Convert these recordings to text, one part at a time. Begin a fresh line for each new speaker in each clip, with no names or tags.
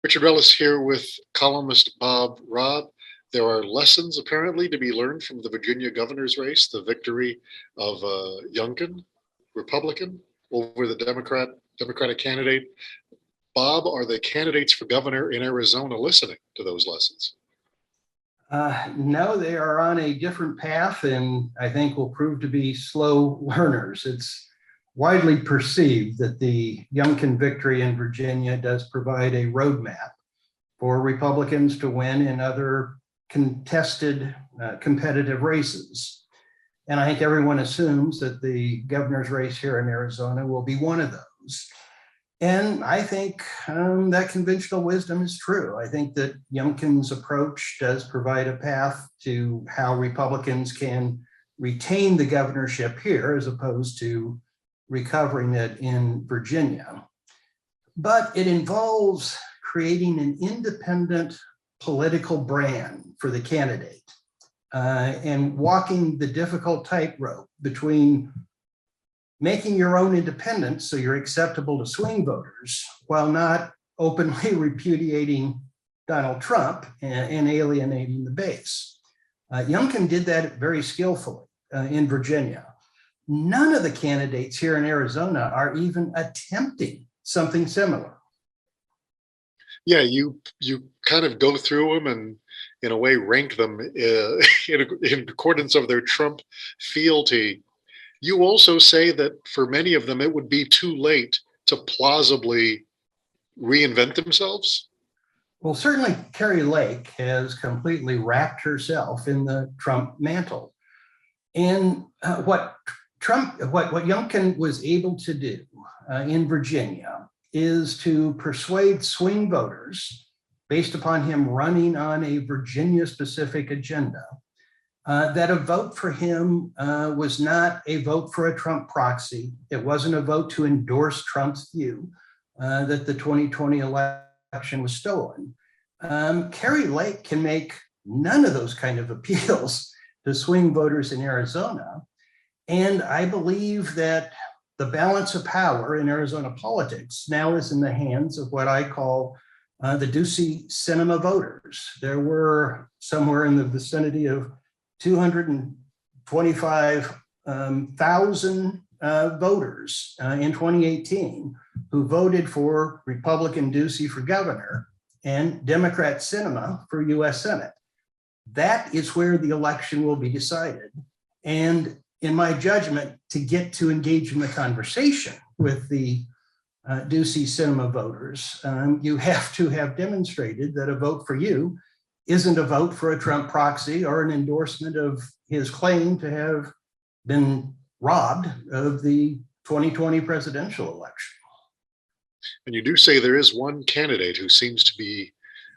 Richard Ellis here with columnist Bob Robb. There are lessons apparently to be learned from the Virginia governor's race, the victory of Youngkin, Republican, over the Democratic candidate. Bob, are the candidates for governor in Arizona listening to those lessons?
No, they are on a different path, and I think will prove to be slow learners. It's widely perceived that the Youngkin victory in Virginia does provide a roadmap for Republicans to win in other contested competitive races. And I think everyone assumes that the governor's race here in Arizona will be one of those. And I think that conventional wisdom is true. I think that Youngkin's approach does provide a path to how Republicans can retain the governorship here as opposed to recovering it in Virginia. But it involves creating an independent political brand for the candidate and walking the difficult tightrope between making your own independence so you're acceptable to swing voters while not openly repudiating Donald Trump and alienating the base. Youngkin did that very skillfully in Virginia. None of the candidates here in Arizona are even attempting something similar.
Yeah, you kind of go through them and in a way rank them in accordance of their Trump fealty. You also say that for many of them, it would be too late to plausibly reinvent themselves.
Well, certainly Kari Lake has completely wrapped herself in the Trump mantle. And what Youngkin was able to do in Virginia is to persuade swing voters based upon him running on a Virginia-specific agenda that a vote for him was not a vote for a Trump proxy. It wasn't a vote to endorse Trump's view that the 2020 election was stolen. Kari Lake can make none of those kind of appeals to swing voters in Arizona. And I believe that the balance of power in Arizona politics now is in the hands of what I call the Ducey Cinema voters. There were somewhere in the vicinity of 225,000 voters in 2018 who voted for Republican Ducey for governor and Democrat Cinema for US Senate. That is where the election will be decided. And in my judgment, to get to engage in the conversation with the Ducey Cinema voters, you have to have demonstrated that a vote for you isn't a vote for a Trump proxy or an endorsement of his claim to have been robbed of the 2020 presidential election.
And you do say there is one candidate who seems to be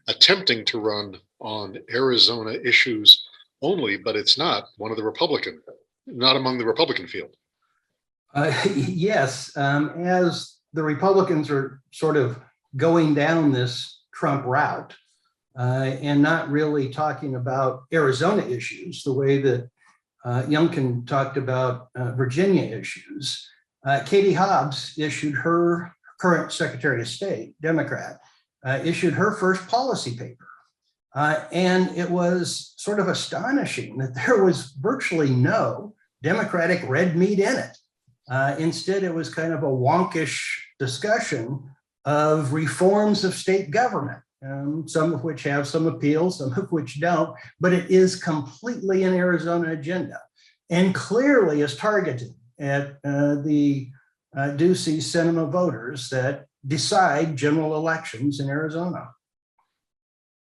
attempting to run on Arizona issues only, but it's not among the Republican field.
Yes, as the Republicans are sort of going down this Trump route and not really talking about Arizona issues the way that Youngkin talked about Virginia issues. Katie Hobbs issued her current Secretary of State, Democrat, issued her first policy paper. And it was sort of astonishing that there was virtually no Democratic red meat in it. Instead, it was kind of a wonkish discussion of reforms of state government, some of which have some appeal, some of which don't, but it is completely an Arizona agenda and clearly is targeted at the Ducey Cinema voters that decide general elections in Arizona.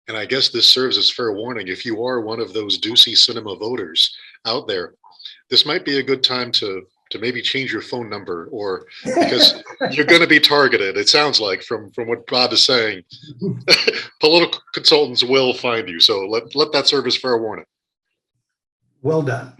And I guess this serves as fair warning. If you are one of those Ducey Cinema voters out there, this might be a good time to maybe change your phone number, or because you're going to be targeted. It sounds like from what Bob is saying, political consultants will find you. So let that serve as fair warning.
Well done.